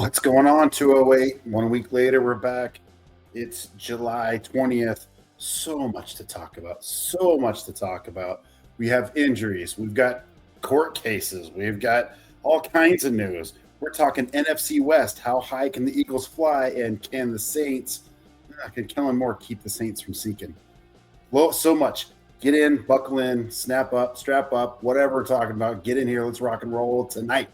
What's going on, 208? 1 week later, we're back. It's July 20th. So much to talk about. So much to talk about. We have injuries. We've got court cases. We've got all kinds of news. We're talking NFC West. How high can the Eagles fly? And can the Saints, can Kellen Moore keep the Saints from sinking? Well, so much. Get in, buckle in, snap up, strap up, whatever we're talking about. Get in here. Let's rock and roll tonight.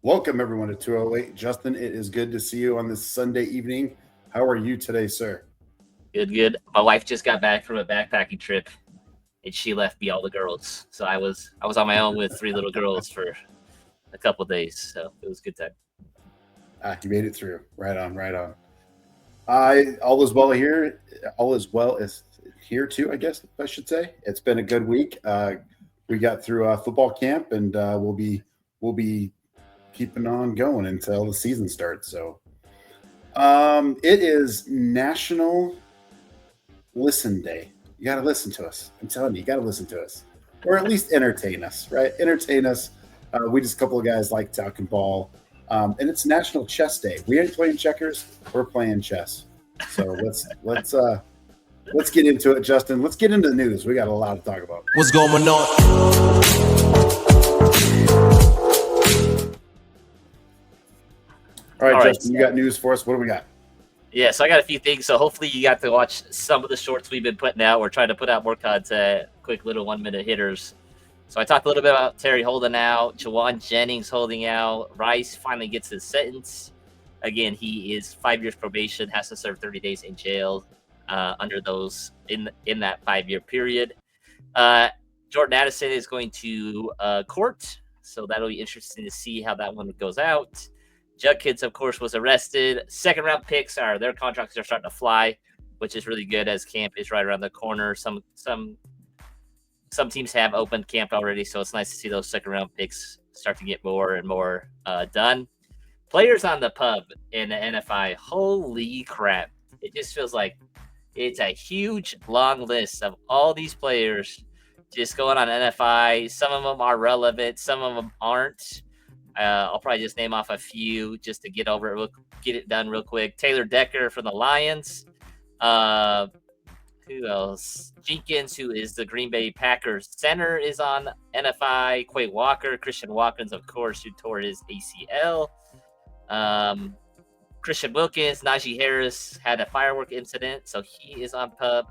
Welcome, everyone, to 208. Justin, it is good to see you on this Sunday evening. How are you today, sir? Good. My wife just got back from a backpacking trip, and she left me all the girls. So I was on my own with three little girls for a couple of days. So it was a good time. You made it through. Right on. All is well here. All is well is here too, I guess I should say. It's been a good week. We got through football camp, and we'll be keeping on going until the season starts. So it is National Listen Day. You got to listen to us. I'm telling you got to listen to us, or at least entertain us, right? Entertain us. We just a couple of guys like talking ball, and it's National Chess Day. We ain't playing checkers. We're playing chess. So let's get into it, Justin. Let's get into the news. We got a lot to talk about. What's going on? All right, Justin, you got news for us. What do we got? Yeah, so I got a few things. So hopefully you got to watch some of the shorts we've been putting out. We're trying to put out more content, quick little 1-minute hitters. So I talked a little bit about Terry holding out, Jawan Jennings holding out. Rice finally gets his sentence. Again, he is 5 years probation, has to serve 30 days in jail under those in that 5-year period. Jordan Addison is going to court, so that'll be interesting to see how that one goes out. Judkins, of course, was arrested. Second-round picks their contracts are starting to fly, which is really good as camp is right around the corner. Some teams have opened camp already, so it's nice to see those second-round picks start to get more and more done. Players on the pub in the NFI, holy crap. It just feels like it's a huge, long list of all these players just going on NFI. Some of them are relevant. Some of them aren't. I'll probably just name off a few just to get it done real quick. Taylor Decker from the Lions. Who else? Jenkins, who is the Green Bay Packers center, is on NFI. Quay Walker, Christian Watkins, of course, who tore his ACL. Christian Wilkins, Najee Harris had a firework incident, so he is on pub.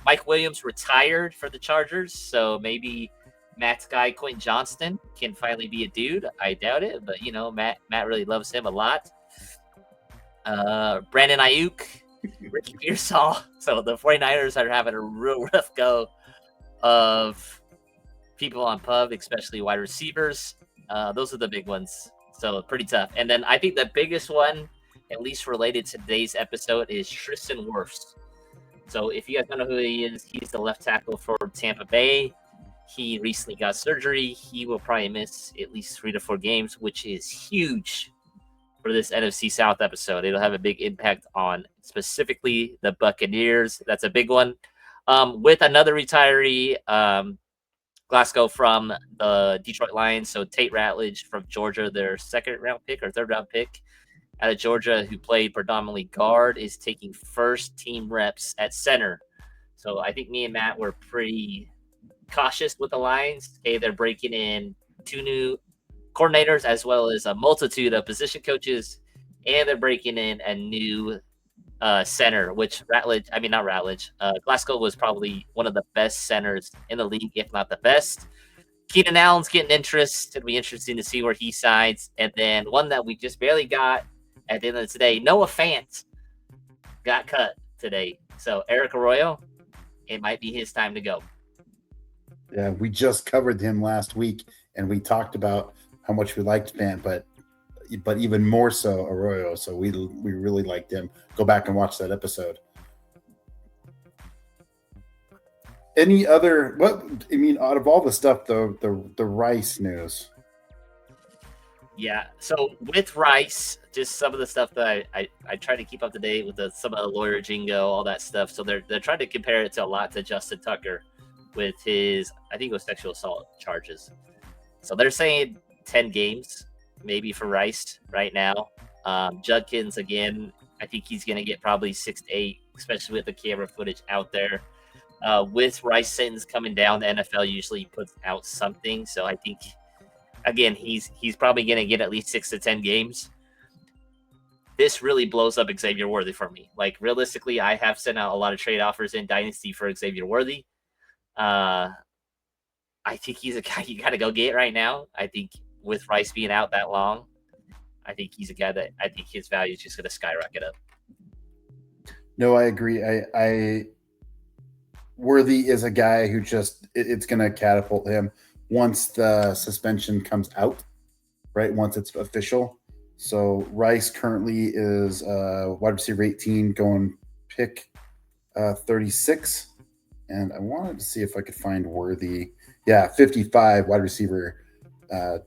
Mike Williams retired for the Chargers, so maybe Matt's guy, Quentin Johnston, can finally be a dude. I doubt it, but, Matt really loves him a lot. Brandon Ayuk, Ricky Pearsall. So the 49ers are having a real rough go of people on pub, especially wide receivers. Those are the big ones. So pretty tough. And then I think the biggest one, at least related to today's episode, is Tristan Wirfs. So if you guys don't know who he is, he's the left tackle for Tampa Bay. He recently got surgery. He will probably miss at least 3 to 4 games, which is huge for this NFC South episode. It'll have a big impact on specifically the Buccaneers. That's a big one. With another retiree, Glasgow from the Detroit Lions. So Tate Ratledge from Georgia, their second-round pick or third-round pick out of Georgia, who played predominantly guard, is taking first team reps at center. So I think me and Matt were pretty cautious with the Lions. Okay, they're breaking in 2 new coordinators as well as a multitude of position coaches, and they're breaking in a new center, which Glasgow was probably one of the best centers in the league, if not the best. Keenan Allen's getting interest. It'll be interesting to see where he sides. And then one that we just barely got at the end of today, Noah Fant got cut today. So Eric Arroyo, it might be his time to go. Yeah, we just covered him last week, and we talked about how much we liked Fant, but even more so Arroyo. So we really liked him. Go back and watch that episode. Any other? Out of all the stuff, the Rice news. Yeah. So with Rice, just some of the stuff that I try to keep up to date with some of the lawyer jingo, all that stuff. So they're trying to compare it to Justin Tucker with his, I think it was sexual assault charges. So they're saying 10 games maybe for Rice right now. Judkins again, I think he's going to get probably 6 to 8, especially with the camera footage out there. With Rice sentence coming down, the NFL usually puts out something. So I think, again, he's probably going to get at least 6 to 10 games. This really blows up Xavier Worthy for me. Like, realistically, I have sent out a lot of trade offers in Dynasty for Xavier Worthy. I think he's a guy you got to go get right now. I think with Rice being out that long, I think he's a guy that I think his value is just going to skyrocket up. No, I agree. I Worthy is a guy who just it's going to catapult him once the suspension comes out, right? Once it's official. So Rice currently is wide receiver 18, going pick 36. And I wanted to see if I could find Worthy. Yeah, 55, wide receiver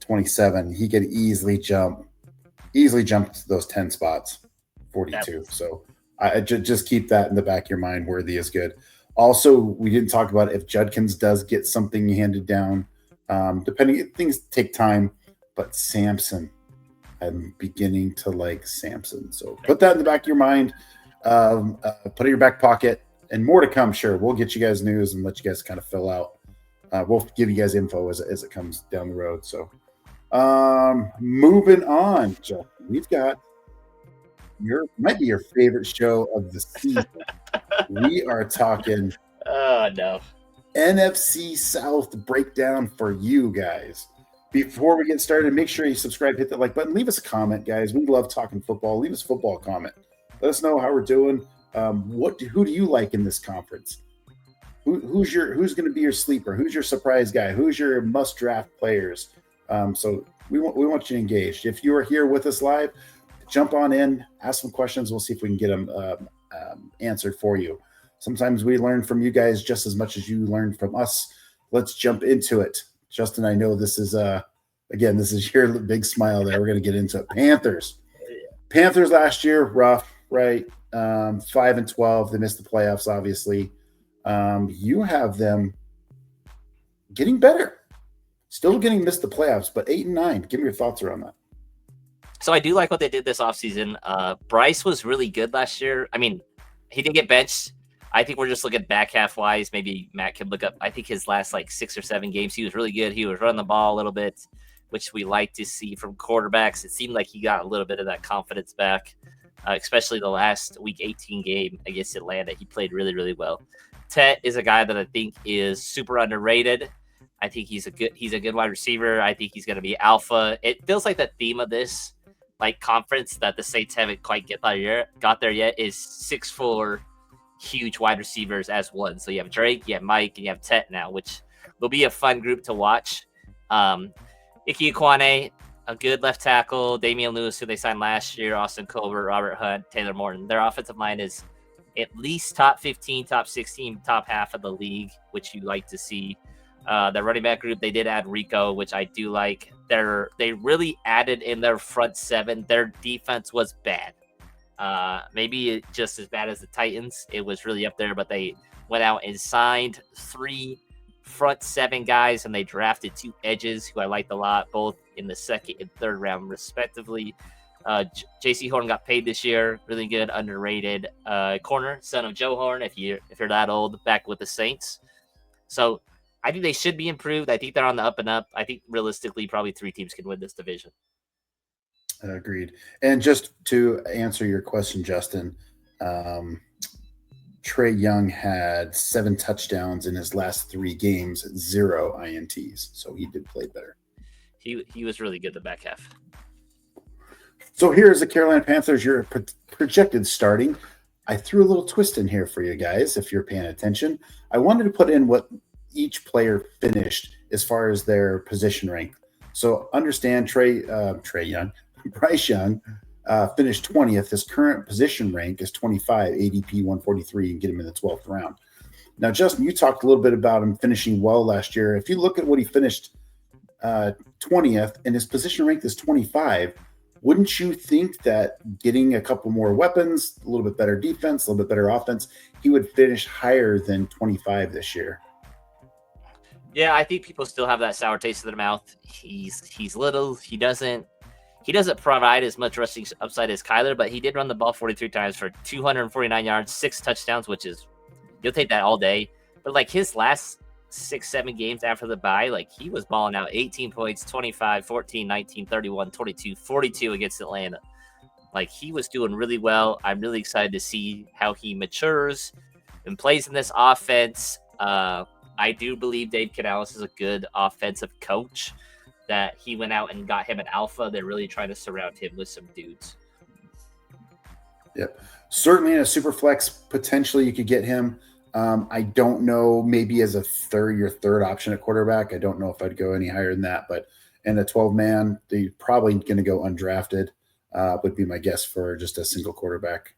27. He could easily jump to those 10 spots, 42. So I just keep that in the back of your mind. Worthy is good. Also, we didn't talk about if Judkins does get something handed down. Depending, things take time, but Samson, I'm beginning to like Samson. So put that in the back of your mind. Put it in your back pocket, and more to come. Sure, we'll get you guys news and let you guys kind of fill out. We'll give you guys info as it comes down the road. So, moving on, Jeff, we've got might be your favorite show of the season. We are talking. Oh no. NFC South breakdown for you guys. Before we get started, make sure you subscribe, hit that like button, leave us a comment, guys. We love talking football. Leave us a football comment. Let us know how we're doing. Who do you like in this conference? Who's going to be your sleeper? Who's your surprise guy? Who's your must draft players? So we want you engaged. If you are here with us live, jump on in, ask some questions. We'll see if we can get them answered for you. Sometimes we learn from you guys just as much as you learn from us. Let's jump into it. Justin, I know this is your big smile there. We're going to get into it. Panthers last year, rough, right? 5-12. They missed the playoffs, obviously. You have them getting better. Still getting missed the playoffs, but 8-9. Give me your thoughts around that. So I do like what they did this offseason. Bryce was really good last year. I mean, he didn't get benched. I think we're just looking back half wise. Maybe Matt can look up. I think his last 6 or 7 games, he was really good. He was running the ball a little bit, which we like to see from quarterbacks. It seemed like he got a little bit of that confidence back, especially the last week 18 game against Atlanta. He played really, really well. Tet is a guy that I think is super underrated. I think he's a good wide receiver. I think he's going to be alpha. It feels like the theme of this conference that the Saints haven't quite got there yet is 6'4" huge wide receivers as one. So you have Drake, you have Mike, and you have Tet now, which will be a fun group to watch. Ike Ekwonu, a good left tackle, Damian Lewis, who they signed last year, Austin Colbert, Robert Hunt, Taylor Morton. Their offensive line is at least top 15, top 16, top half of the league, which you like to see. The running back group, they did add Rico, which I do like. They really added in their front seven. Their defense was bad. Maybe just as bad as the Titans. It was really up there, but they went out and signed 3 front 7 guys, and they drafted 2 edges who I liked a lot, both in the second and third round, respectively. J.C. Horn got paid this year. Really good, underrated corner, son of Joe Horn, if you're that old, back with the Saints. So I think they should be improved. I think they're on the up and up. I think realistically, probably 3 teams can win this division. Agreed. And just to answer your question, Justin, Trey Young had 7 touchdowns in his last 3 games, 0 INTs. So he did play better. He was really good the back half. So here's the Carolina Panthers, your projected starting. I threw a little twist in here for you guys, if you're paying attention. I wanted to put in what each player finished as far as their position rank. So understand Bryce Young finished 20th. His current position rank is 25, ADP 143, and get him in the 12th round. Now, Justin, you talked a little bit about him finishing well last year. If you look at what he finished 20th, and his position rank is 25. Wouldn't you think that getting a couple more weapons, a little bit better defense, a little bit better offense, he would finish higher than 25 this year? Yeah, I think people still have that sour taste in their mouth. He's little. He doesn't provide as much rushing upside as Kyler, but he did run the ball 43 times for 249 yards, 6 touchdowns, which is, you'll take that all day. But like his last 6-7 games after the bye, like he was balling out 18 points, 25, 14, 19, 31, 22, 42 against Atlanta. Like he was doing really well. I'm really excited to see how he matures and plays in this offense. I do believe Dave Canales is a good offensive coach, that he went out and got him an alpha. They're really trying to surround him with some dudes. Yep. Certainly in a super flex, potentially you could get him. I don't know, maybe as your third option at quarterback. I don't know if I'd go any higher than that, but in a 12-man, they're probably going to go undrafted, would be my guess for just a single quarterback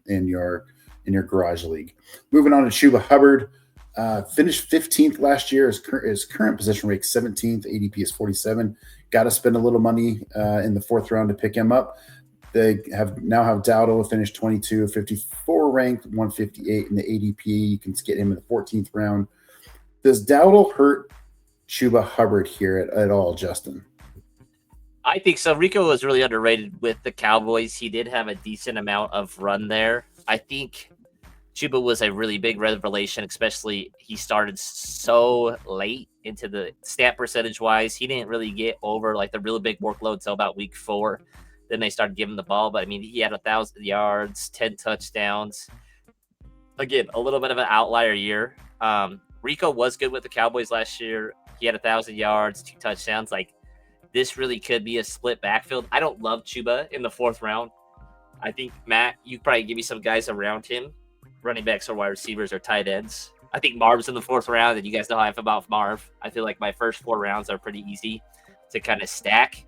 in your garage league. Moving on to Chuba Hubbard. Finished 15th last year. His current position rank 17th. ADP is 47. Got to spend a little money in the 4th round to pick him up. They now have Dowdle finish 22, 54 ranked, 158 in the ADP. You can get him in the 14th round. Does Dowdle hurt Chuba Hubbard here at all, Justin? I think so. Rico was really underrated with the Cowboys. He did have a decent amount of run there. I think Chuba was a really big revelation, especially he started so late into the snap percentage wise. He didn't really get over like the real big workload until about week 4. Then they started giving the ball, but I mean, he had 1,000 yards, 10 touchdowns. Again, a little bit of an outlier year. Rico was good with the Cowboys last year. He had 1,000 yards, 2 touchdowns. Like this really could be a split backfield. I don't love Chuba in the 4th round. I think Matt, you probably give me some guys around him, running backs or wide receivers or tight ends. I think Marv's in the 4th round, and you guys know how I feel about Marv. I feel like my first 4 rounds are pretty easy to kind of stack.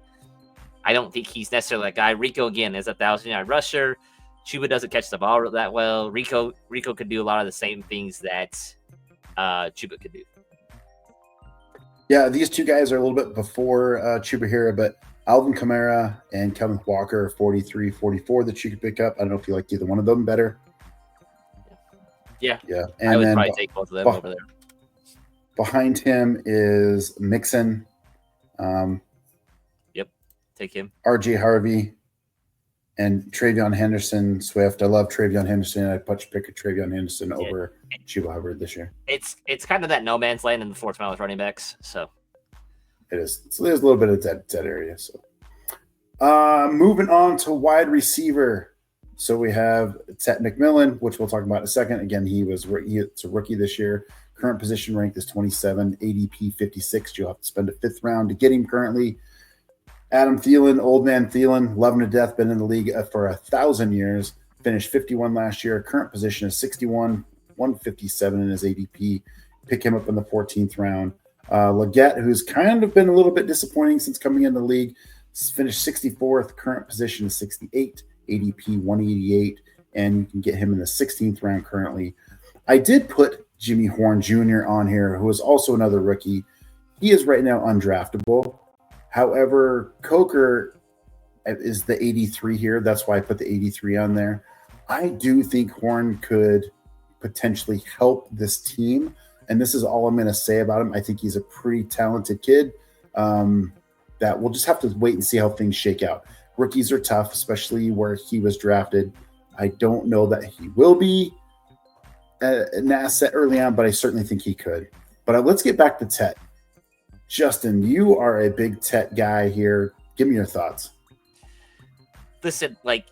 I don't think he's necessarily that guy. Rico, again, is a 1,000-yard rusher. Chuba doesn't catch the ball that well. Rico could do a lot of the same things that Chuba could do. Yeah, these two guys are a little bit before Chuba here, but Alvin Kamara and Kevin Walker are 43, 44 that you could pick up. I don't know if you like either one of them better. Yeah. And I would then probably take both of them over there. Behind him is Mixon. Take him. RJ Harvey and Travion Henderson Swift. I love Travion Henderson. I'd pick a Travion Henderson over Chuba Hubbard this year. It's kind of that no man's land in the 4th round with running backs. So it is. So there's a little bit of dead area. So moving on to wide receiver. So we have Tet McMillan, which we'll talk about in a second. Again, it's a rookie this year. Current position rank is 27, ADP 56. You'll have to spend a 5th round to get him currently. Adam Thielen, old man Thielen, love him to death, been in the league for 1,000 years, finished 51 last year. Current position is 61, 157 in his ADP. Pick him up in the 14th round. Leggett, who's kind of been a little bit disappointing since coming into the league, finished 64th. Current position is 68, ADP 188, and you can get him in the 16th round currently. I did put Jimmy Horn Jr. on here, who is also another rookie. He is right now undraftable. However, Coker is the 83 here. That's why I put the 83 on there. I do think Horn could potentially help this team. And this is all I'm going to say about him. I think he's a pretty talented kid that we'll just have to wait and see how things shake out. Rookies are tough, especially where he was drafted. I don't know that he will be an asset early on, but I certainly think he could. But let's get back to Tet. Justin, you are a big Tet guy here. Give me your thoughts. Listen, like,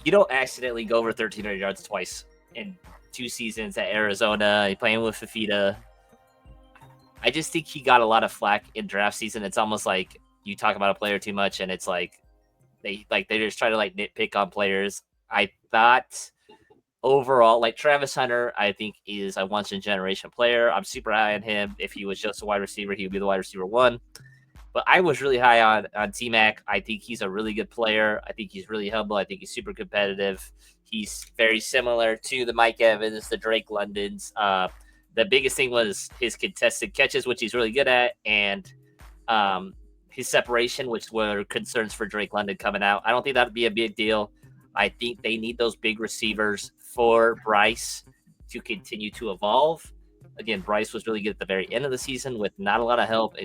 you don't accidentally go over 1,300 yards twice in 2 seasons at Arizona, playing with Fafita. I just think he got a lot of flack in draft season. It's almost like you talk about a player too much, and it's like they just try to like nitpick on players. I thought overall, like Travis Hunter, I think is a once in a generation player. I'm super high on him. If he was just a wide receiver, he would be the wide receiver 1. But I was really high on T-Mac. I think he's a really good player. I think he's really humble. I think he's super competitive. He's very similar to the Mike Evans, the Drake Londons. The biggest thing was his contested catches, which he's really good at. And his separation, which were concerns for Drake London coming out. I don't think that would be a big deal. I think they need those big receivers for Bryce to continue to evolve. Again, Bryce was really good at the very end of the season with not a lot of help.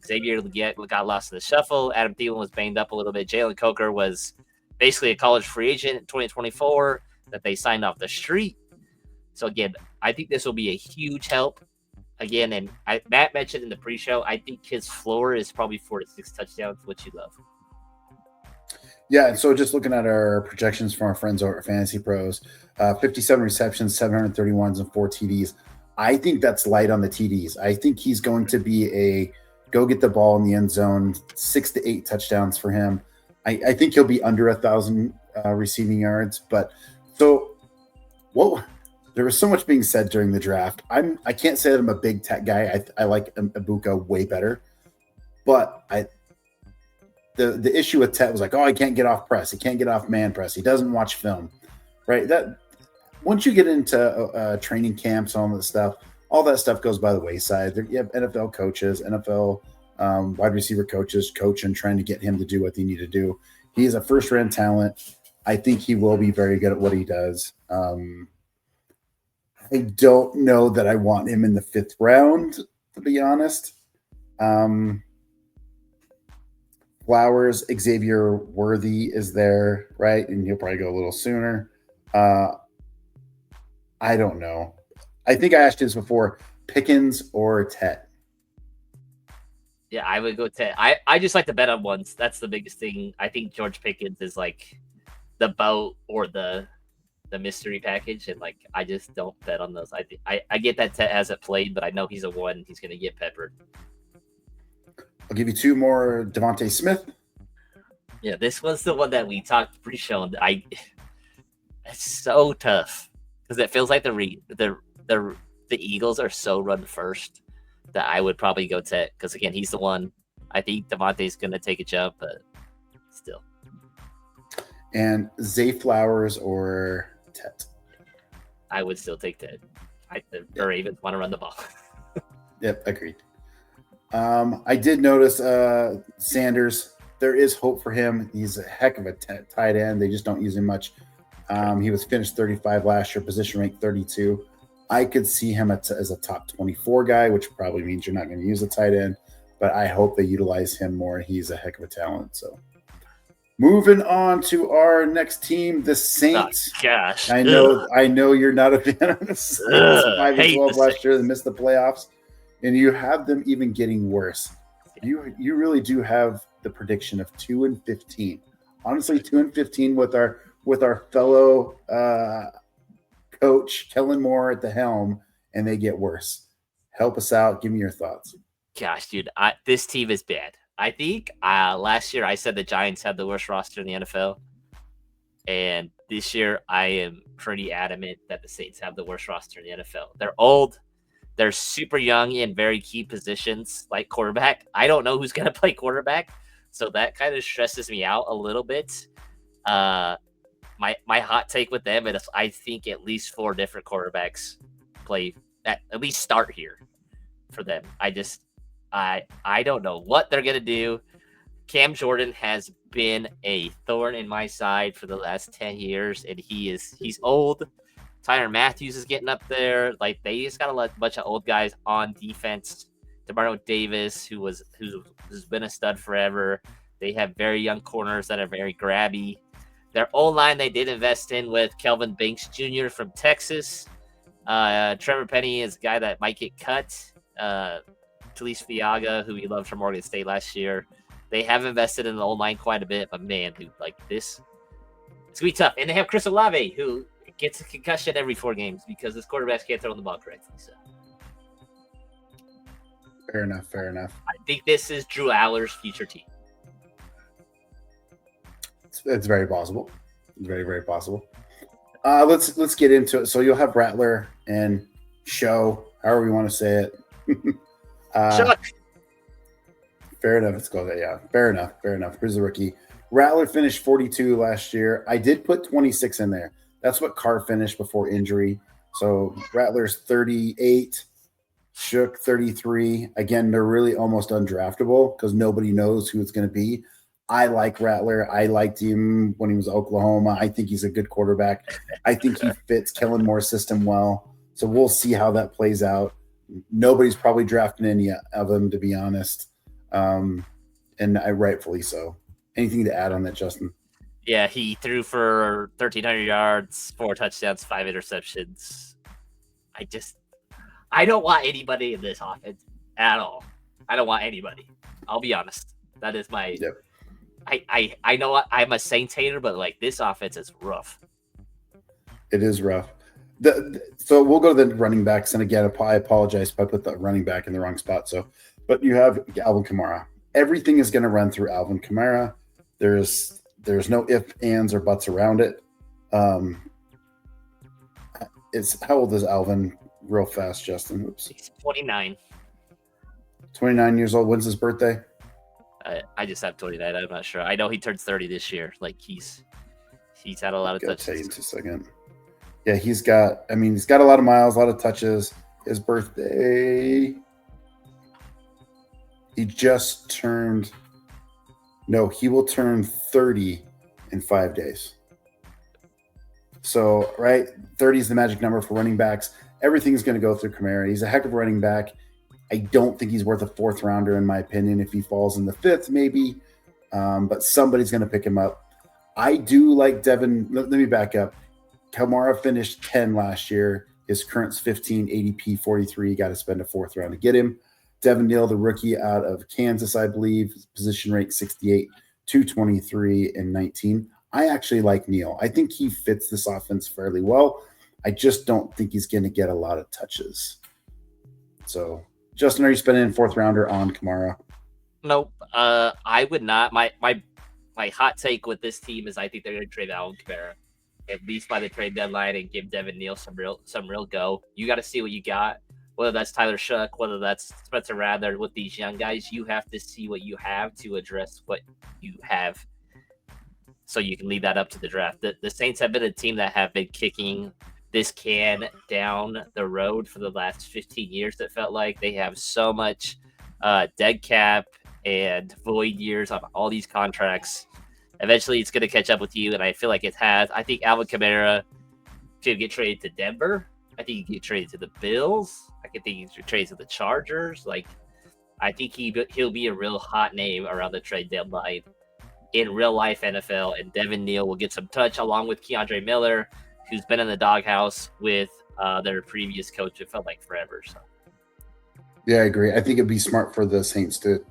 Xavier got lost in the shuffle. Adam Thielen was banged up a little bit. Jalen Coker was basically a college free agent in 2024 that they signed off the street. So again, I think this will be a huge help. Again, and Matt mentioned in the pre-show, I think his floor is probably 4 to 6 touchdowns, which you love. Yeah, and so just looking at our projections from our friends over at Fantasy Pros, 57 receptions, 731s, and 4 TDs. I think that's light on the TDs. I think he's going to be a go get the ball in the end zone, 6 to 8 touchdowns for him. I think he'll be under 1,000 receiving yards. But so what? There was so much being said during the draft. I can't say that I'm a big tech guy. I like Ibuka way better, but the issue with Tet was like, oh, he can't get off press. He can't get off man press. He doesn't watch film, right? That once you get into training camps, all that stuff goes by the wayside. You have NFL coaches, NFL wide receiver coaches coaching, trying to get him to do what they need to do. He is a first-round talent. I think he will be very good at what he does. I don't know that I want him in the 5th round, to be honest. Flowers, Xavier Worthy is there, right? And he'll probably go a little sooner. I don't know. I think I asked this before, Pickens or Tet. Yeah, I would go Tet. I just like to bet on ones. That's the biggest thing. I think George Pickens is like the boat or the mystery package, and like I just don't bet on those. I get that Tet hasn't played, but I know he's a one. He's going to get peppered. I'll give you 2 more. Devontae Smith. Yeah, this was the one that we talked pre-show. It's so tough because it feels like the Eagles are so run first that I would probably go Tet because again he's the one. I think Devontae's going to take a jump, but still. And Zay Flowers or Tet. I would still take Tet. The Ravens want to run the ball. Yep, agreed. I did notice Sanders. There is hope for him. He's a heck of a tight end. They just don't use him much. He was finished 35 last year, position rank 32. I could see him as a top 24 guy, which probably means you're not going to use a tight end, but I hope they utilize him more. He's a heck of a talent. So moving on to our next team, the Saints. Oh, gosh. I know you're not a fan of the Saints. 5-12 last year, they missed the playoffs. And you have them even getting worse. You really do have the prediction of 2-15. Honestly, 2-15 with our fellow coach Kellen Moore at the helm, and they get worse. Help us out. Give me your thoughts. Gosh, dude, this team is bad. I think last year I said the Giants had the worst roster in the NFL, and this year I am pretty adamant that the Saints have the worst roster in the NFL. They're old. They're super young in very key positions like quarterback. I don't know who's going to play quarterback, so that kind of stresses me out a little bit. My hot take with them is I think at least 4 different quarterbacks play at least start here for them. I don't know what they're going to do. Cam Jordan has been a thorn in my side for the last 10 years, and he's old. Tyrann Matthews is getting up there. Like they just got a bunch of old guys on defense. DeMarco Davis, who's been a stud forever. They have very young corners that are very grabby. Their O-line they did invest in with Kelvin Banks Jr. from Texas. Trevor Penny is a guy that might get cut. Talise Fiaga, who we loved from Oregon State last year. They have invested in the O-line quite a bit, but man, dude, like this, it's gonna be tough. And they have Chris Olave, who gets a concussion every 4 games because his quarterbacks can't throw the ball correctly. So, fair enough. I think this is Drew Aller's future team. It's very possible. Very, very possible. Let's get into it. So you'll have Rattler and Show, however you want to say it. Fair enough. Let's go there. Yeah, fair enough. Here's the rookie. Rattler finished 42 last year. I did put 26 in there. That's what Carr finished before injury. So Rattler's 38. Shook 33. Again, they're really almost undraftable because nobody knows who it's going to be. I like Rattler. I liked him when he was at Oklahoma. I think he's a good quarterback. I think he fits Kellen Moore's system well. So we'll see how that plays out. Nobody's probably drafting any of them, to be honest. And I rightfully so. Anything to add on that, Justin? Yeah, he threw for 1,300 yards, 4 touchdowns, 5 interceptions. I don't want anybody in this offense at all. I don't want anybody. I'll be honest. That is my. Yep. I know I'm a Saints hater, but like this offense is rough. It is rough. So we'll go to the running backs, and again, I apologize if I put the running back in the wrong spot. But you have Alvin Kamara. Everything is going to run through Alvin Kamara. There's no ifs, ands, or buts around it. It's how old is Alvin? Real fast, Justin. Oops. He's 29. 29 years old. When's his birthday? I just have 29. I'm not sure. I know he turns 30 this year. Like he's had a lot of touches. I'll tell you in just a second. Yeah, he's got a lot of miles, a lot of touches. His birthday, he will turn 30 in 5 days. So, right, 30 is the magic number for running backs. Everything's going to go through Kamara. He's a heck of a running back. I don't think he's worth a 4th rounder, in my opinion. If he falls in the 5th, maybe. But somebody's going to pick him up. I do like Devin. Let me back up. Kamara finished 10 last year. His current's 15, ADP 43. You got to spend a 4th round to get him. Devin Neal, the rookie out of Kansas, I believe, position rank 68, 223 and 19. I actually like Neal. I think he fits this offense fairly well. I just don't think he's going to get a lot of touches. So, Justin, are you spending a 4th rounder on Kamara? Nope. I would not. My hot take with this team is I think they're going to trade Alvin Kamara at least by the trade deadline and give Devin Neal some real go. You got to see what you got. Whether that's Tyler Shook, whether that's Spencer Rattler with these young guys, you have to see what you have to address what you have, so you can leave that up to the draft. The Saints have been a team that have been kicking this can down the road for the last 15 years. That felt like they have so much dead cap and void years on all these contracts. Eventually, it's going to catch up with you, and I feel like it has. I think Alvin Kamara could get traded to Denver. I think he could get traded to the Bills. I think he could get traded to the Chargers. Like, I think he'll be a real hot name around the trade deadline in real life NFL, and Devin Neal will get some touch along with Keandre Miller, who's been in the doghouse with their previous coach. It felt like forever. So, yeah, I agree. I think it'd be smart for the Saints to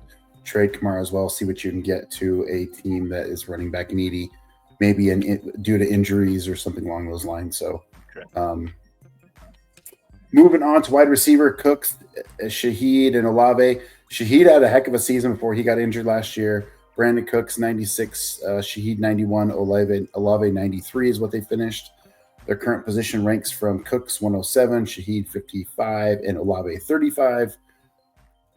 trade Kamara as well, see what you can get to a team that is running back needy, maybe due to injuries or something along those lines. So, moving on to wide receiver, Cooks, Shaheed, and Olave. Shaheed had a heck of a season before he got injured last year. Brandon Cooks, 96, Shaheed, 91, Olave, 93 is what they finished. Their current position ranks from Cooks, 107, Shaheed, 55, and Olave, 35.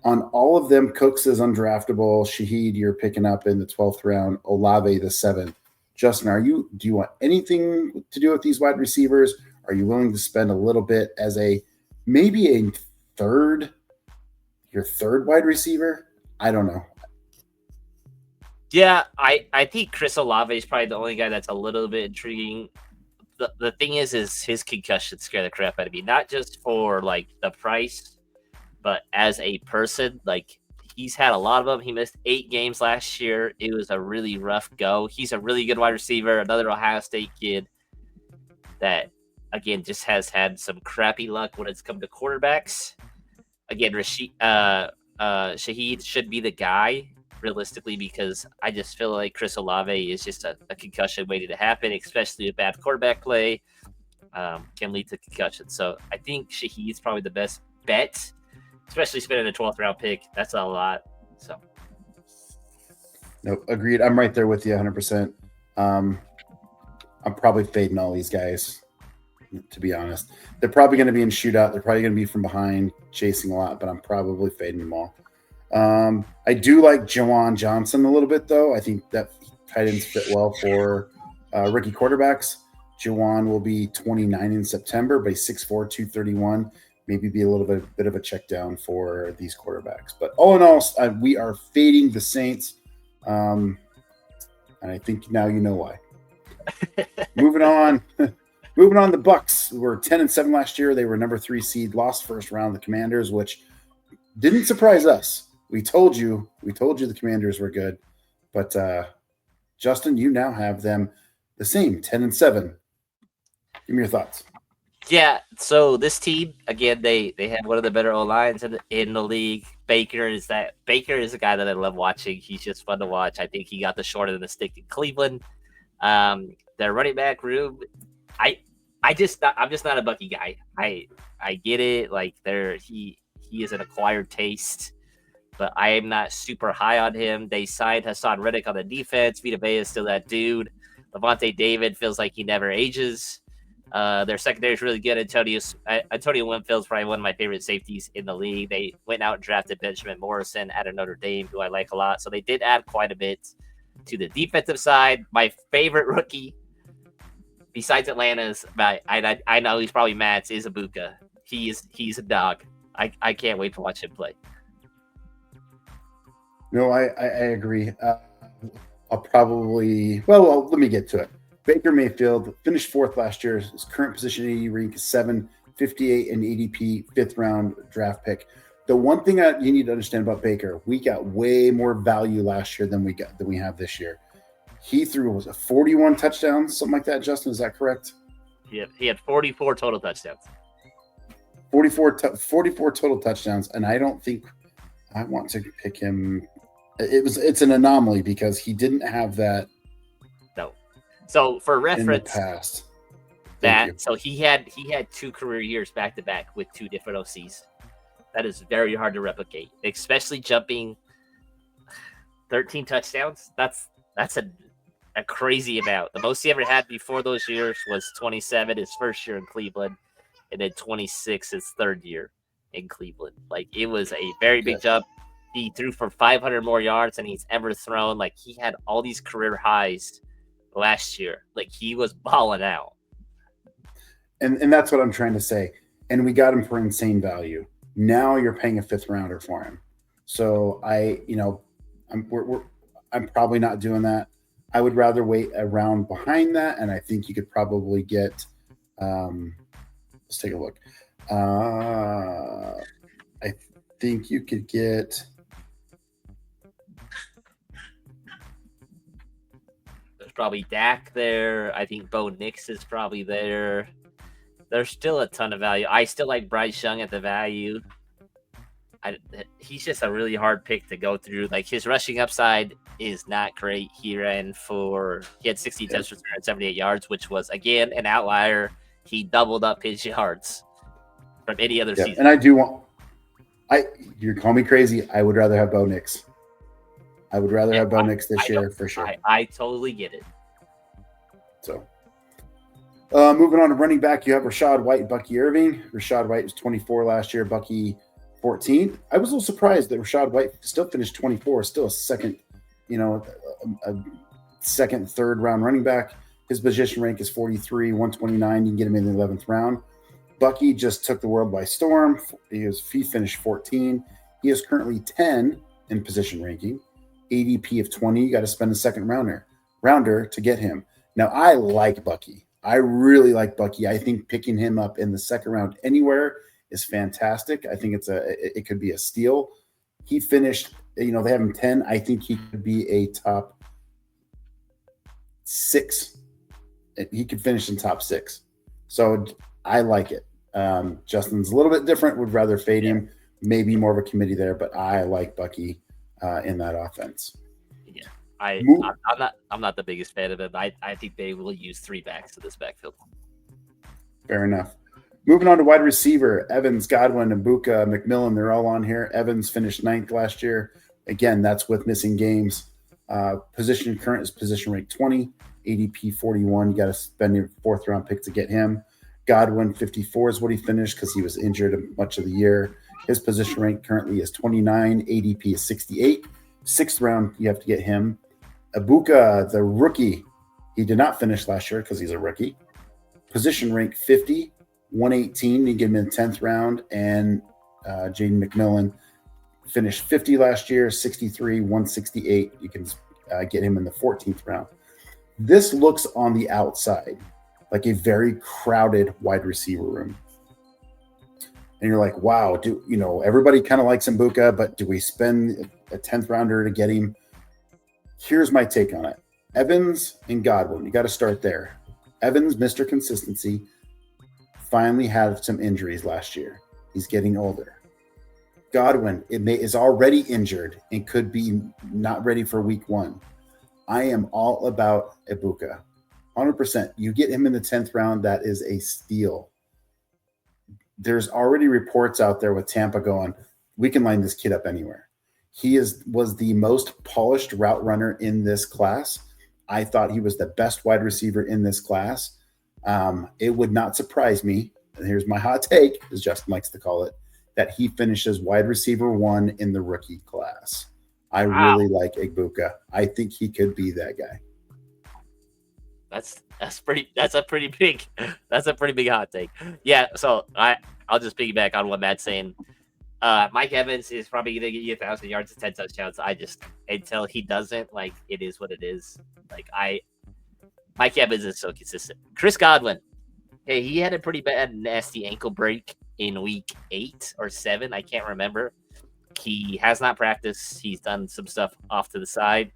On all of them, Cooks is undraftable. Shaheed, you're picking up in the 12th round. Olave, the 7th. Justin, do you want anything to do with these wide receivers? Are you willing to spend a little bit as maybe your third wide receiver? I don't know. Yeah, I think Chris Olave is probably the only guy that's a little bit intriguing. The thing is his concussion scared the crap out of me. Not just for like the price, but as a person. Like, he's had a lot of them. He missed 8 games last year. It was a really rough go. He's a really good wide receiver. Another Ohio State kid that, again, just has had some crappy luck when it's come to quarterbacks. Again, Shaheed should be the guy, realistically, because I just feel like Chris Olave is just a concussion waiting to happen, especially with bad quarterback play, can lead to concussion. So I think Shaheed's probably the best bet, especially spending a 12th round pick. That's a lot. So, nope, agreed. I'm right there with you 100%. I'm probably fading all these guys, to be honest. They're probably going to be in shootout. They're probably going to be from behind, chasing a lot, but I'm probably fading them all. I do like Jawan Johnson a little bit, though. I think that tight ends fit well for rookie quarterbacks. Jawan will be 29 in September, but he's 6'4", 231. maybe be a little bit of a check down for these quarterbacks. But all in all, we are fading the Saints, and I think now you know why. Moving on, the Bucks were 10-7 last year. They were number 3 seed, lost first round the Commanders, which didn't surprise us. We told you the Commanders were good, but Justin, you now have them the same 10-7. Give me your thoughts. Yeah, so this team again, they have one of the better O lines in the league. Baker is a guy that I love watching. He's just fun to watch. I think he got the short end of the stick in Cleveland. Their running back room, I'm just not a Bucky guy. I get it. Like he is an acquired taste, but I am not super high on him. They signed Hassan Reddick on the defense. Vita Vea is still that dude. Levante David feels like he never ages. Their secondary is really good. Antonio Winfield's probably one of my favorite safeties in the league. They went out and drafted Benjamin Morrison out of Notre Dame, who I like a lot. So they did add quite a bit to the defensive side. My favorite rookie, besides Atlanta's, I know he's probably Matt's, is Ibuka. He's a dog. I can't wait to watch him play. No, I agree. I'll probably let me get to it. Baker Mayfield finished 4th last year. His current position AD rank is 758 and ADP 5th round draft pick. The one thing you need to understand about Baker, we got way more value last year than we have this year. He threw 41 touchdowns, something like that. Justin, is that correct? He had 44 total touchdowns. 44 total touchdowns, and I don't think I want to pick him. It's an anomaly because he didn't have that. No. So for reference, in the past, so he had 2 career years back to back with 2 different OCs. That is very hard to replicate, especially jumping 13 touchdowns. That's a crazy amount. The most he ever had before those years was 27, his first year in Cleveland, and then 26 his 3rd year in Cleveland. Like, it was a very big jump. He threw for 500 more yards than he's ever thrown. Like, he had all these career highs last year. Like, he was balling out. And that's what I'm trying to say. And we got him for insane value. Now you're paying a 5th rounder for him. So I'm probably not doing that. I would rather wait a round behind that, and I think you could probably get. Let's take a look. I think you could get. There's probably Dak there. I think Bo Nix is probably there. There's still a ton of value. I still like Bryce Young at the value. He's just a really hard pick to go through. Like, his rushing upside is not great here, and he had 60 attempts for 378 yards, which was again an outlier. He doubled up his yards from any other season. And you call me crazy. I would rather have Bo Nix. I would rather have Bo Nix this year for sure. I totally get it. So, moving on to running back, you have Rachaad White and Bucky Irving. Rachaad White was 24 last year. Bucky 14th. I was a little surprised that Rachaad White still finished 24, still a second, third round running back. His position rank is 43, 129. You can get him in the 11th round. Bucky just took the world by storm. He finished 14. He is currently 10 in position ranking, ADP of 20. You got to spend a second rounder to get him. Now, I like Bucky. I really like Bucky. I think picking him up in the second round anywhere is fantastic. I think it could be a steal. He finished, they have him 10. I think he could be a top 6. He could finish in top 6. So I like it. Justin's a little bit different, would rather fade him, maybe more of a committee there, but I like Bucky in that offense. Yeah. I'm not the biggest fan of him. I think they will use 3 backs in this backfield. Fair enough. Moving on to wide receiver, Evans, Godwin, Ibuka, McMillan, they're all on here. Evans finished 9th last year. Again, that's with missing games. Current is position rank 20, ADP 41. You got to spend your 4th round pick to get him. Godwin 54 is what he finished because he was injured much of the year. His position rank currently is 29, ADP is 68. 6th round, you have to get him. Ibuka, the rookie, he did not finish last year because he's a rookie. Position rank 50, 118. You get him in the 10th round, and Jaden McMillan finished 50 last year, 63, 168. You can get him in the 14th round. This looks on the outside like a very crowded wide receiver room. And you're like, wow, everybody kind of likes Mbuka, but do we spend a 10th rounder to get him? Here's my take on it. Evans and Godwin, you got to start there. Evans, Mr. Consistency, finally had some injuries last year. He's getting older. Godwin is already injured and could be not ready for week 1. I am all about Mbuka. 100%. You get him in the 10th round, that is a steal. There's already reports out there with Tampa going, we can line this kid up anywhere. He was the most polished route runner in this class. I thought he was the best wide receiver in this class. It would not surprise me, and here's my hot take, as Justin likes to call it, that he finishes wide receiver 1 in the rookie class. I really like Mbuka. I think he could be that guy. That's a pretty big hot take. Yeah, so I'll just piggyback on what Matt's saying. Mike Evans is probably gonna get you 1,000 yards and 10 touchdowns. Until he doesn't, like, it is what it is. Like, Mike Evans is so consistent. Chris Godwin, hey, he had a pretty bad, nasty ankle break in week 8 or 7. I can't remember. He has not practiced. He's done some stuff off to the side.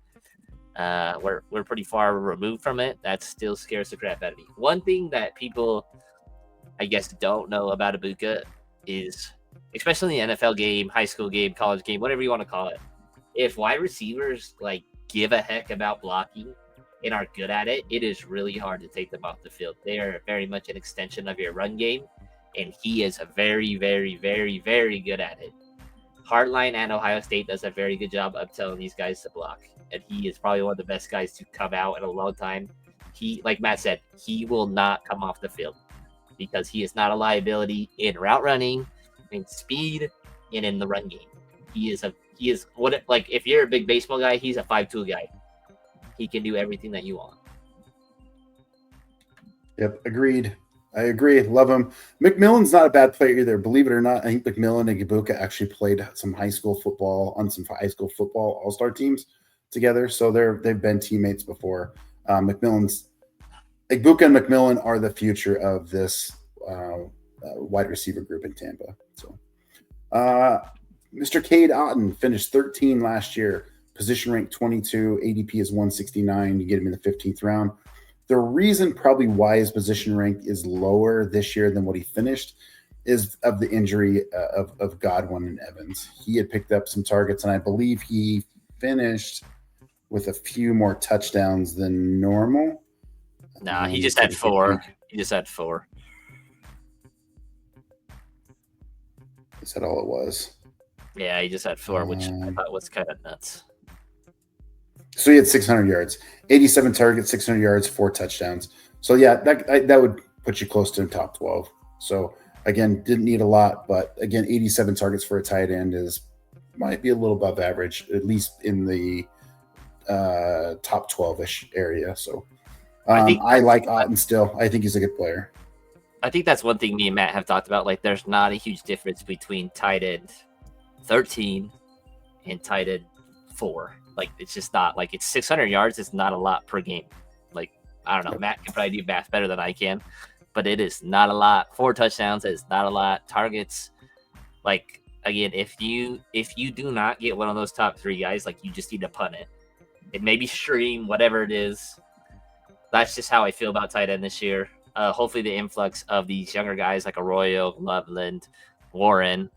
We're pretty far removed from it. That still scares the crap out of me. One thing that people, I guess, don't know about Mbuka is, especially in the NFL game, high school game, college game, whatever you want to call it, if wide receivers like give a heck about blocking and are good at it, it is really hard to take them off the field. They are very much an extension of your run game, and he is very, very, very, very good at it. Hardline and Ohio State does a very good job of telling these guys to block, and he is probably one of the best guys to come out in a long time. He, like Matt said, he will not come off the field because he is not a liability in route running, in speed, and in the run game. He is if you're a big baseball guy, he's a 5'2" guy. He can do everything that you want. Yep, agreed. I agree. Love him. McMillan's not a bad player either. Believe it or not, I think McMillan and Mbuka actually played some high school football all-star teams together. So they've been teammates before. Mbuka and McMillan are the future of this wide receiver group in Tampa. So, Mr. Cade Otton finished 13 last year, position rank 22, ADP is 169. You get him in the 15th round. The reason probably why his position rank is lower this year than what he finished is of the injury of Godwin and Evans. He had picked up some targets, and I believe he finished with a few more touchdowns than normal. Nah, he just had 4. He just had 4. Is that all it was? Yeah, he just had 4, which I thought was kind of nuts. So he had 600 yards, 87 targets, 600 yards, 4 touchdowns. So yeah, that would put you close to the top 12. So again, didn't need a lot, but again, 87 targets for a tight end might be a little above average, at least in the top 12-ish area. So I like Otton still. I think he's a good player. I think that's one thing me and Matt have talked about. Like, there's not a huge difference between tight end 13 and tight end 4. Like, it's just not, like, it's 600 yards. It's not a lot per game. Like, I don't know. Matt can probably do math better than I can, but it is not a lot. 4 touchdowns is not a lot. Targets, like, again, if you do not get one of those top 3 guys, like, you just need to punt it. It may be stream, whatever it is. That's just how I feel about tight end this year. Hopefully the influx of these younger guys like Arroyo, Loveland, Warren,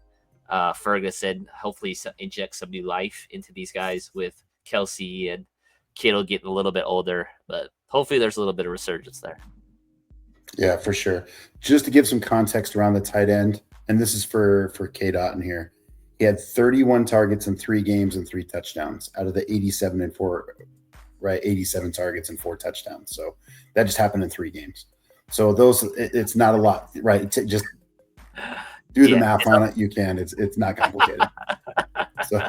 Ferguson, hopefully inject some new life into these guys with Kelsey and Kittle getting a little bit older, but hopefully there's a little bit of resurgence there. Yeah, for sure. Just to give some context around the tight end, and this is for Cade Otton here. He had 31 targets in 3 games and 3 touchdowns out of the 87 and 4, right? 87 targets and 4 touchdowns. So that just happened in 3 games. So it's not a lot, right? Just do the math on it. You can. It's not complicated. So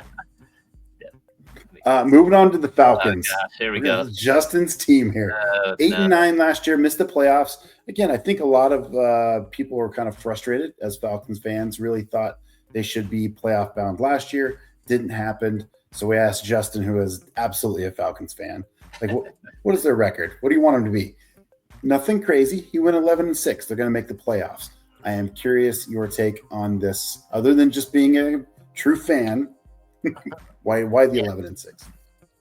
Moving on to the Falcons. Oh, gosh, here we go. Justin's team here. 8-9 last year, missed the playoffs. Again, I think a lot of people were kind of frustrated as Falcons fans, really thought they should be playoff bound last year. Didn't happen. So we asked Justin, who is absolutely a Falcons fan, like, what is their record? What do you want them to be? Nothing crazy. He went 11-6. They're going to make the playoffs. I am curious your take on this, other than just being a true fan. Why the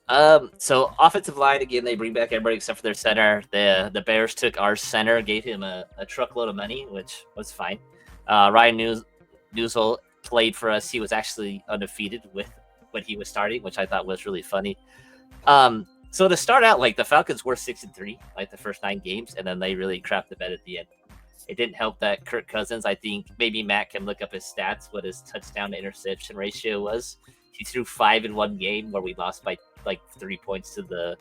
11-6? So offensive line again, they bring back everybody except for their center. The Bears took our center, gave him a truckload of money, which was fine. Ryan Newsel played for us. He was actually undefeated with when he was starting, which I thought was really funny. So to start out, like the Falcons were 6-3, like the first 9 games, and then they really crapped the bed at the end. It didn't help that Kirk Cousins, I think maybe Matt can look up his stats, what his touchdown to interception ratio was. He threw 5 in one game where we lost by like 3 points to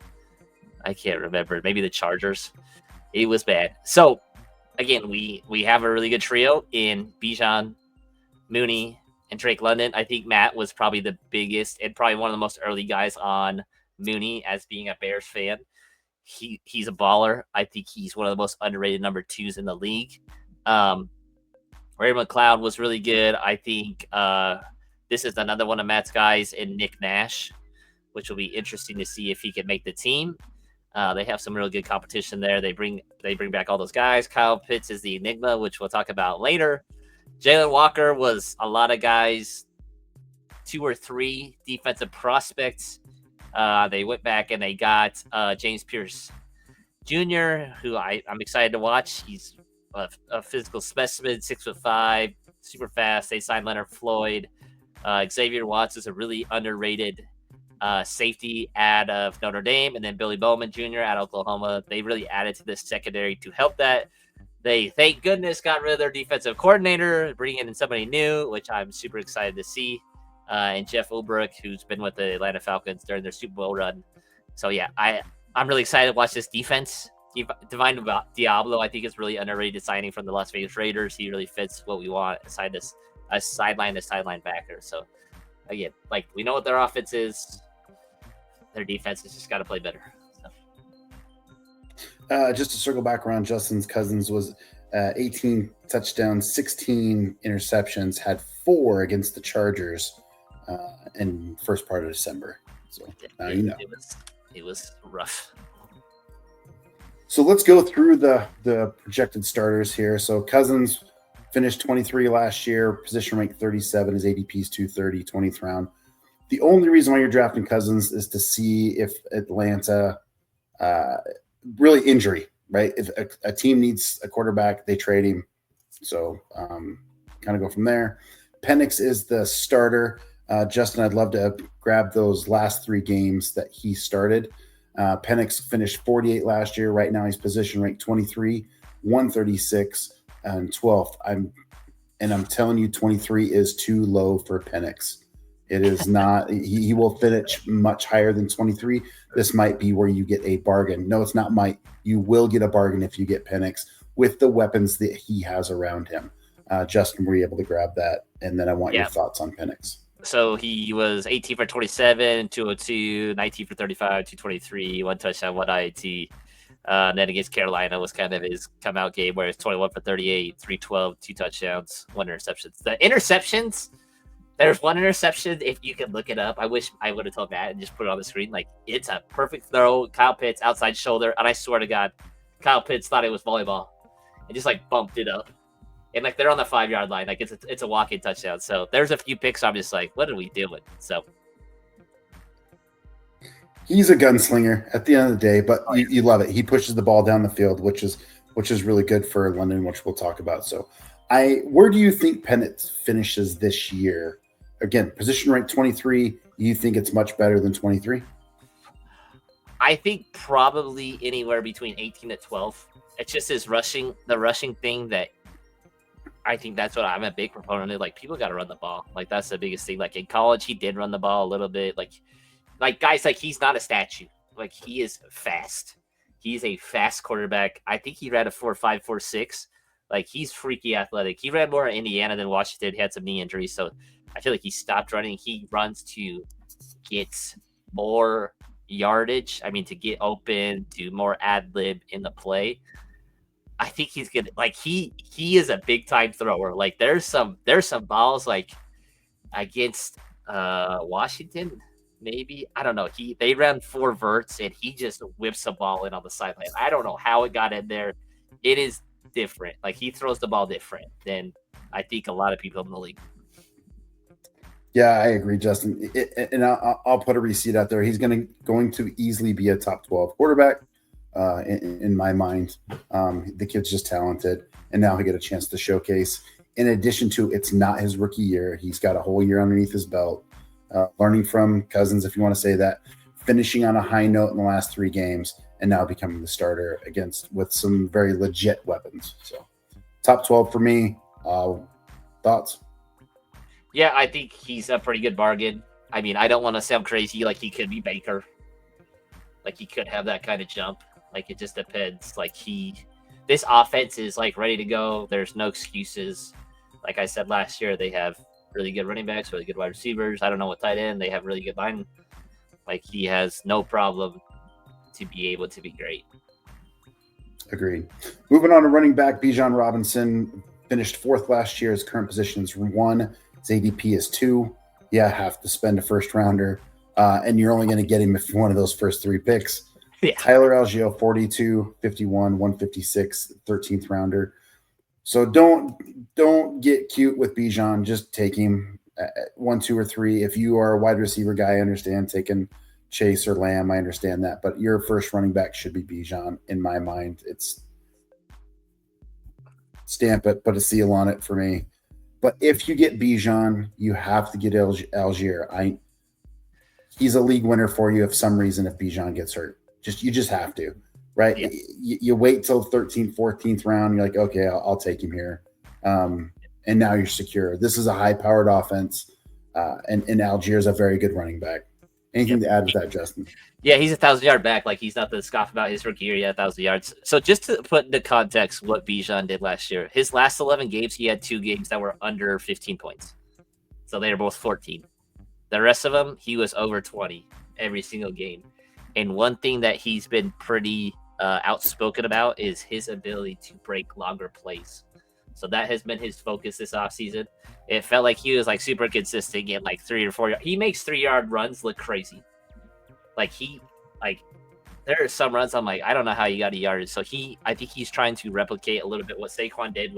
I can't remember, maybe the Chargers. It was bad. So again, we have a really good trio in Bijan, Mooney, and Drake London. I think Matt was probably the biggest and probably one of the most early guys on Mooney as being a Bears fan. He's a baller. I think he's one of the most underrated number 2s in the league. Ray McLeod was really good. I think this is another one of Matt's guys in Nick Nash, which will be interesting to see if he can make the team. They have some real good competition there. They bring back all those guys. Kyle Pitts is the enigma, which we'll talk about later. Jalen Walker was a lot of guys, 2 or 3 defensive prospects. They went back and they got James Pierce Jr., who I'm excited to watch. He's a physical specimen, 6'5", super fast. They signed Leonard Floyd. Xavier Watts is a really underrated safety out of Notre Dame, and then Billy Bowman Jr. out of Oklahoma. They really added to this secondary to help that. They, thank goodness, got rid of their defensive coordinator, bringing in somebody new, which I'm super excited to see. And Jeff Ulbrich, who's been with the Atlanta Falcons during their Super Bowl run. So, yeah, I'm really excited to watch this defense. Divine Diablo, I think, is really underrated signing from the Las Vegas Raiders. He really fits what we want aside this a sideline to sideline backer. So, again, like, we know what their offense is. Their defense has just got to play better. So. Just to circle back around, Justin's Cousins was 18 touchdowns, 16 interceptions, had 4 against the Chargers in first part of December. So now you know. It was rough. So let's go through the projected starters here. So Cousins finished 23 last year, position rank 37, his ADP is 230, 20th round. The only reason why you're drafting Cousins is to see if Atlanta really injury, right? If a team needs a quarterback, they trade him. So kind of go from there. Penix is the starter. Justin, I'd love to grab those last 3 games that he started. Penix finished 48 last year. Right now he's position ranked 23, 136, and 12th. I'm telling you, 23 is too low for Penix. It is not. He will finish much higher than 23. This might be where you get a bargain. No, it's not might. You will get a bargain if you get Penix with the weapons that he has around him. Justin, were you able to grab that? And then I want your thoughts on Penix. So he was 18 for 27, 202, 19 for 35, 223, 1 touchdown, 1 IAT. And then against Carolina was kind of his come out game where it's 21 for 38, 312, 2 touchdowns, 1 interception. The interceptions, there's 1 interception. If you can look it up, I wish I would have told Matt and just put it on the screen. Like, it's a perfect throw. Kyle Pitts outside shoulder. And I swear to God, Kyle Pitts thought it was volleyball and just like bumped it up. And like they're on the 5-yard line, like it's a walk-in touchdown. So there's a few picks. I'm just like, what are we doing? So he's a gunslinger at the end of the day, but you love it. He pushes the ball down the field, which is really good for London, which we'll talk about. So, where do you think Penix finishes this year? Again, position rank 23. You think it's much better than 23? I think probably anywhere between 18 to 12. It's just his rushing thing that. I think that's what I'm a big proponent of. Like, people got to run the ball. Like, that's the biggest thing. Like, in college, he did run the ball a little bit. Like guys, like, he's not a statue. Like, he is fast. He's a fast quarterback. I think he ran a 4.5, 4.6. Like, he's freaky athletic. He ran more in Indiana than Washington. He had some knee injuries, so I feel like he stopped running. He runs to get more yardage, to get open, do more ad lib in the play, I think he's gonna he is a big time thrower. Like there's some balls like against Washington, maybe. I don't know. They ran 4 verts and he just whips a ball in on the sideline. I don't know how it got in there. It is different. Like he throws the ball different than I think a lot of people in the league. Yeah, I agree, Justin. And I'll put a receipt out there. He's going to easily be a top 12 quarterback in my mind. The kid's just talented, and now he get a chance to showcase. In addition to, it's not his rookie year. He's got a whole year underneath his belt, learning from Cousins, if you want to say that, finishing on a high note in the last 3 games, and now becoming the starter with some very legit weapons. So, top 12 for me. Thoughts? Yeah, I think he's a pretty good bargain. I don't want to sound crazy. Like he could be Baker. Like he could have that kind of jump. Like it just depends. This offense is like ready to go. There's no excuses. Like I said last year, they have really good running backs, really good wide receivers. I don't know what tight end. They have really good line. Like he has no problem to be able to be great. Agreed. Moving on to running back, Bijan Robinson finished 4th last year. His current position is 1. His ADP is 2. Yeah, have to spend a first rounder, and you're only going to get him if one of those first 3 picks. Yeah. Tyler Algier, 42, 51, 156, 13th rounder. So don't get cute with Bijan. Just take him at 1, 2, or 3. If you are a wide receiver guy, I understand taking Chase or Lamb. I understand that, but your first running back should be Bijan. In my mind, it's stamp it, put a seal on it for me. But if you get Bijan, you have to get Algier. He's a league winner for you if some reason if Bijan gets hurt. You just have to, right? Yeah. You wait till 13th, 14th round. You're like, okay, I'll take him here. And now you're secure. This is a high-powered offense, and Algier is a very good running back. Anything to add with that, Justin? Yeah, he's a 1,000-yard back. Like he's nothing to scoff about his rookie year. 1,000 yards. So just to put into context what Bijan did last year, his last 11 games, he had 2 games that were under 15 points. So they were both 14. The rest of them, he was over 20 every single game. And one thing that he's been pretty outspoken about is his ability to break longer plays. So that has been his focus this offseason. It felt like he was like super consistent, getting like 3 or 4 yards. He makes 3-yard runs look crazy. There are some runs I'm like, I don't know how you got a yardage. So I think he's trying to replicate a little bit what Saquon did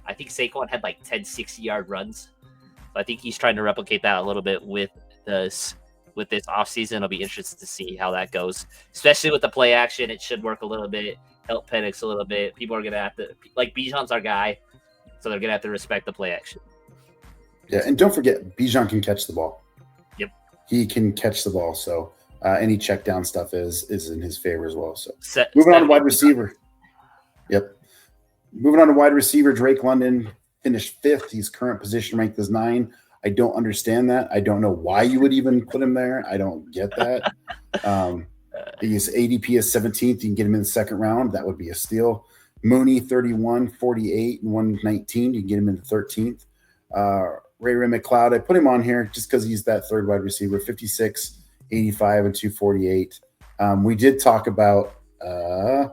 I think Saquon had like 10 60-yard runs. So I think he's trying to replicate that a little bit with this offseason. It'll be interesting to see how that goes, especially with the play action. It should work a little bit, help Penix a little bit. People are going to have to, Bijan's our guy, so they're going to have to respect the play action. Yeah, and don't forget, Bijan can catch the ball. Yep. He can catch the ball, so any check down stuff is in his favor as well. So moving on to wide receiver. Yep. Moving on to wide receiver, Drake London finished 5th. His current position ranked as 9. I don't understand that. I don't know why you would even put him there. I don't get that. His ADP is 17th. You can get him in the 2nd round. That would be a steal. Mooney, 31, 48, and 119. You can get him in the 13th. Ray McLeod, I put him on here just because he's that 3rd wide receiver, 56, 85, and 248. We did talk about a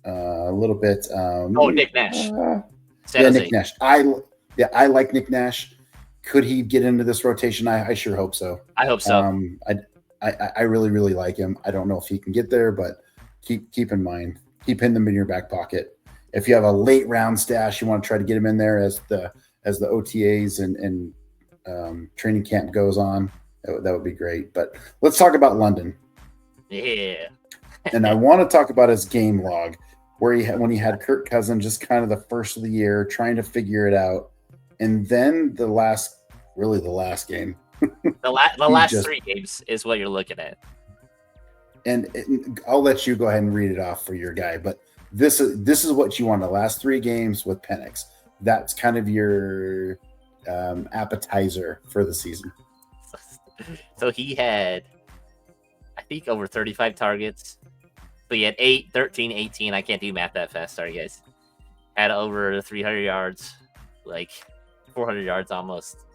little bit. Nick Nash. Nick Nash. I like Nick Nash. Could he get into this rotation? I sure hope so. I hope so. I really, really like him. I don't know if he can get there, but keep in mind, keep him in your back pocket. If you have a late round stash, you want to try to get him in there as the OTAs and training camp goes on. That would be great. But let's talk about London. Yeah. And I want to talk about his game log, where when he had Kirk Cousins, just kind of the first of the year, trying to figure it out, and then the last game. The last 3 games is what you're looking at. And I'll let you go ahead and read it off for your guy, but this is what you want the last 3 games with Penix. That's kind of your appetizer for the season. So he had, I think, over 35 targets. So he had 8, 13, 18. I can't do math that fast. Sorry, guys. Had over 300 yards, like 400 yards almost,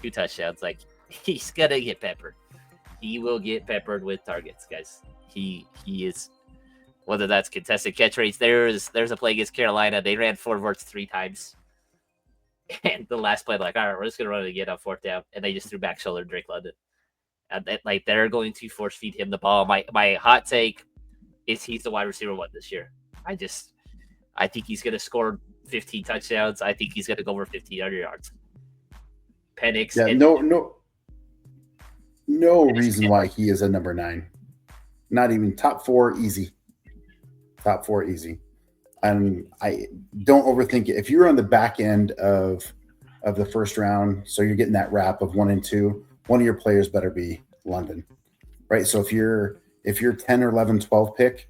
2 touchdowns. Like, he's going to get peppered. he will get peppered with targets, guys. He is, whether that's contested catch rates. There's a play against Carolina. They ran four verts 3 times. And the last play, like, all right, we're just gonna run it again on 4th down, and they just threw back shoulder Drake London. And like they're going to force feed him the ball. My hot take is he's the wide receiver 1 this year. I think he's gonna score 15 touchdowns. I think he's gonna go over 1,500 yards. Penix. Yeah, no reason why he is a number 9. Not even top 4 easy. Top 4 easy. And I don't overthink it. If you're on the back end of the first round, so you're getting that wrap of 1 and 2, one of your players better be London, right? So if you're 10 or 11, 12 pick,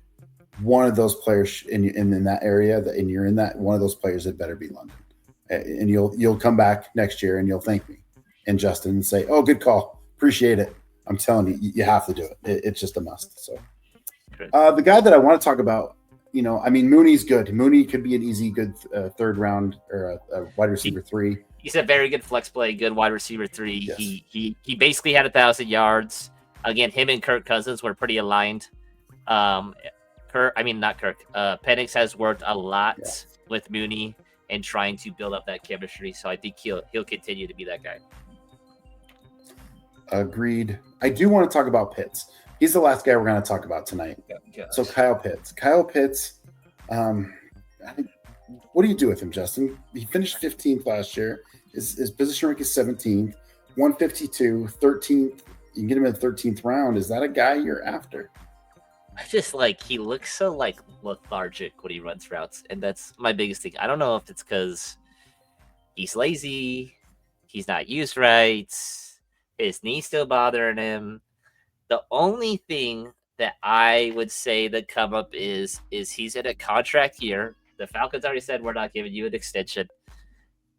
one of those players in that area and you're in that, one of those players, it better be London. And you'll come back next year and you'll thank me and Justin and say, "Oh, good call, appreciate it." I'm telling you, you have to do it. It's just a must. So the guy that I want to talk about, Mooney's good. Mooney could be an easy, good 3rd round or a wide receiver 3. He's a very good flex play, good wide receiver 3. Yes. He basically had 1,000 yards. Again, him and Kirk Cousins were pretty aligned. Penix has worked a lot with Mooney and trying to build up that chemistry. So I think he'll continue to be that guy. Agreed. I do want to talk about Pitts. He's the last guy we're going to talk about tonight. Yeah. So Kyle Pitts. What do you do with him, Justin? He finished 15th last year. His position rank is 17th, 152, 13th. You can get him in the 13th round. Is that a guy you're after? I just he looks so lethargic when he runs routes, and that's my biggest thing. I don't know if it's because he's lazy, he's not used right, his knee's still bothering him. The only thing that I would say that come up is he's in a contract year. The Falcons already said we're not giving you an extension.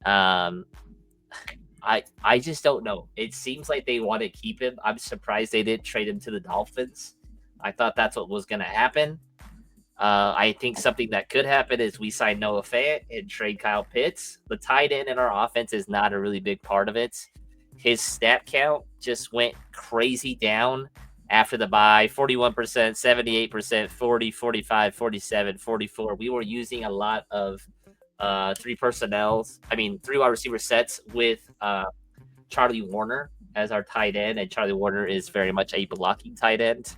I just don't know. It seems like they want to keep him. I'm surprised they didn't trade him to the Dolphins. I thought that's what was going to happen. I think something that could happen is we sign Noah Fant and trade Kyle Pitts. The tight end in our offense is not a really big part of it. His snap count just went crazy down after the bye. 41%, 78%, 40, 45, 47, 44. We were using a lot of 3 wide receiver sets with Charlie Warner as our tight end, and Charlie Warner is very much a blocking tight end.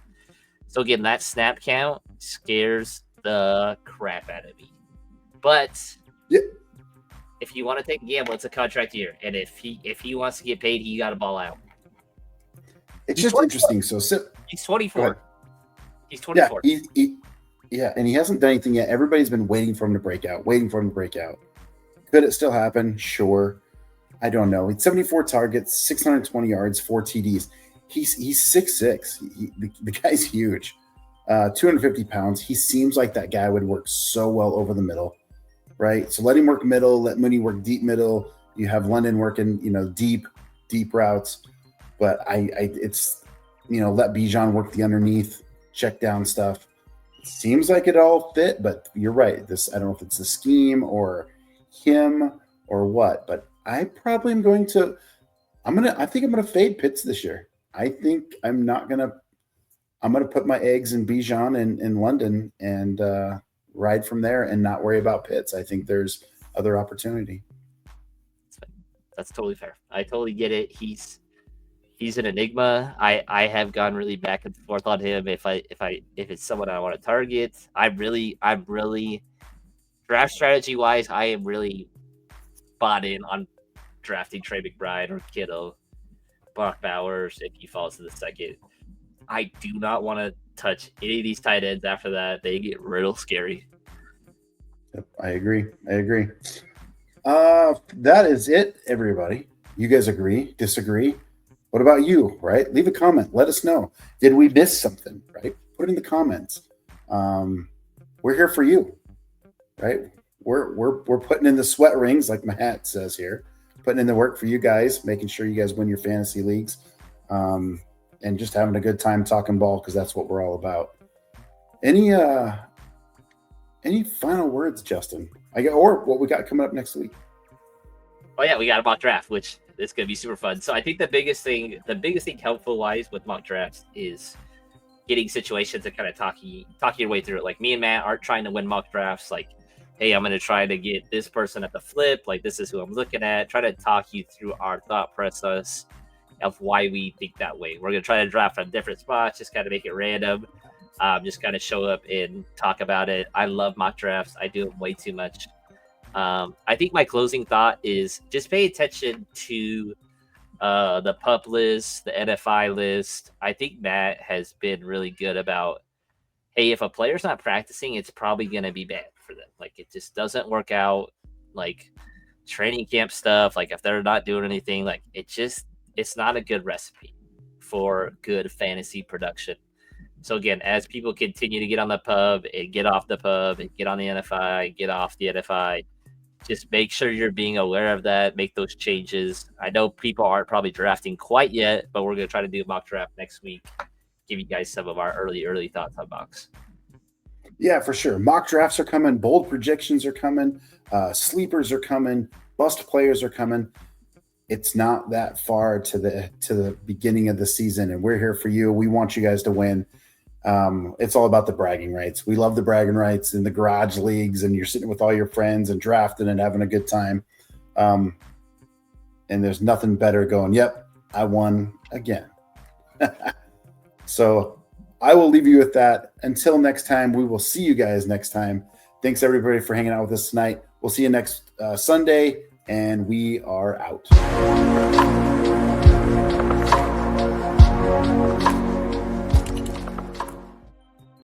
So again, that snap count scares the crap out of me. But if you want to take a gamble, it's a contract year, and if he wants to get paid, he got to ball out. It's just interesting. So he's 24. He's 24. Yeah, and he hasn't done anything yet. Everybody's been waiting for him to break out. Could it still happen? Sure. I don't know. It's 74 targets, 620 yards, 4 TDs. He's 6'6". The guy's huge. 250 pounds. He seems like that guy would work so well over the middle, right? So let him work middle. Let Mooney work deep middle. You have London working, deep routes. But it's let Bijan work the underneath, check down stuff. It seems like it all fit, but you're right. I don't know if it's the scheme or him or what, but I probably am going to. I think I'm gonna fade Pitts this year. I think I'm gonna put my eggs in Bijan and in London and ride from there and not worry about Pitts. I think there's other opportunity. That's totally fair. I totally get it. He's an enigma. I have gone really back and forth on him. If it's someone I want to target, I'm really draft strategy wise, I am really bought in on drafting Trey McBride or Kittle, Brock Bowers if he falls to the second. I do not want to touch any of these tight ends after that. They get real scary. Yep, I agree. That is it, everybody. You guys agree? Disagree? What about you, right? Leave a comment. Let us know. Did we miss something, right? Put it in the comments. We're here for you, right? We're putting in the sweat rings, like my hat says here, putting in the work for you guys, making sure you guys win your fantasy leagues, and just having a good time talking ball, because that's what we're all about. Any final words, Justin? Or what we got coming up next week? Oh yeah, we got a mock draft, which It's gonna be super fun. So I think the biggest thing helpful wise with mock drafts is getting situations and kind of talking your way through it. Like me and Matt aren't trying to win mock drafts. Like, hey, I'm gonna try to get this person at the flip. Like this is who I'm looking at. Try to talk you through our thought process of why we think that way. We're gonna try to draft from different spots, just kind of make it random. Just kind of show up and talk about it. I love mock drafts. I do it way too much. I think my closing thought is just pay attention to the pup list, the NFI list. I think Matt has been really good about, hey, if a player's not practicing, it's probably going to be bad for them. Like it just doesn't work out. Like training camp stuff, like if they're not doing anything, like it's not a good recipe for good fantasy production. So again, as people continue to get on the pub and get off the pub and get on the NFI, get off the NFI, just make sure you're being aware of that, make those changes. I know people aren't probably drafting quite yet, but we're going to try to do a mock draft next week. Give you guys some of our early thoughts on mocks. Yeah, for sure. Mock drafts are coming. Bold projections are coming. Sleepers are coming. Bust players are coming. It's not that far to the beginning of the season, and we're here for you. We want you guys to win. It's all about the bragging rights. We love the bragging rights in the garage leagues, and you're sitting with all your friends and drafting and having a good time. And there's nothing better going, yep, I won again. So I will leave you with that. Until next time, we will see you guys next time. Thanks everybody for hanging out with us tonight. We'll see you next Sunday, and we are out.